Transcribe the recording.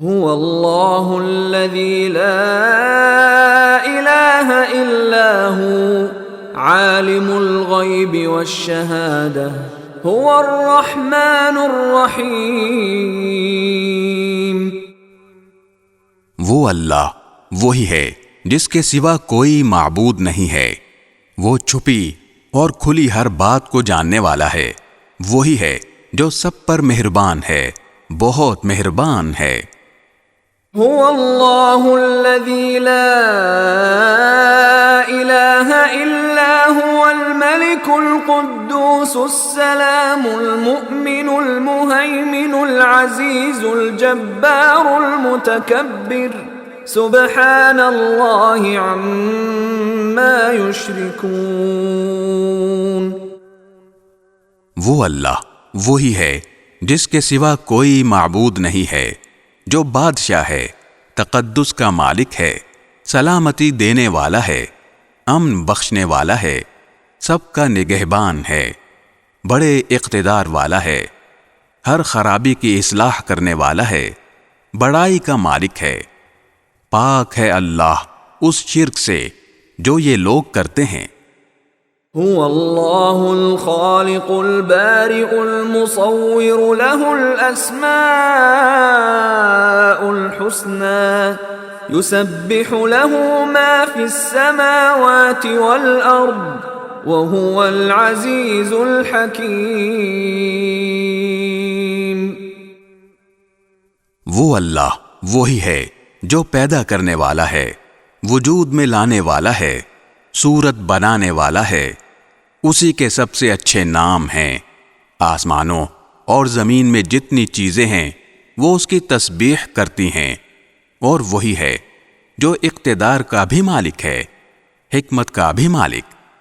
هو الله الذي لا إله إلا هو عالم الغيب والشهادة هو الرحمن الرحيم۔ وہ اللہ وہی ہے جس کے سوا کوئی معبود نہیں ہے، وہ چھپی اور کھلی ہر بات کو جاننے والا ہے، وہی ہے جو سب پر مہربان ہے، بہت مہربان ہے۔ هو الله الذي لا إله إلا هو الملك القدوس السلام المؤمن المهيمن العزيز الجبار المتكبر سبحان الله عما يشركون۔ وہ اللہ وہی ہے جس کے سوا کوئی معبود نہیں ہے، جو بادشاہ ہے، تقدس کا مالک ہے، سلامتی دینے والا ہے، امن بخشنے والا ہے، سب کا نگہبان ہے، بڑے اقتدار والا ہے، ہر خرابی کی اصلاح کرنے والا ہے، بڑائی کا مالک ہے۔ پاک ہے اللہ اس شرک سے جو یہ لوگ کرتے ہیں۔ هو الله الخالق البارئ المصور له الأسماء الحسنى يسبح له ما في السماوات والأرض وهو العزيز الحكيم۔ وہ اللہ وہی ہے جو پیدا کرنے والا ہے، وجود میں لانے والا ہے، صورت بنانے والا ہے، اسی کے سب سے اچھے نام ہیں۔ آسمانوں اور زمین میں جتنی چیزیں ہیں وہ اس کی تسبیح کرتی ہیں، اور وہی ہے جو اقتدار کا بھی مالک ہے، حکمت کا بھی مالک۔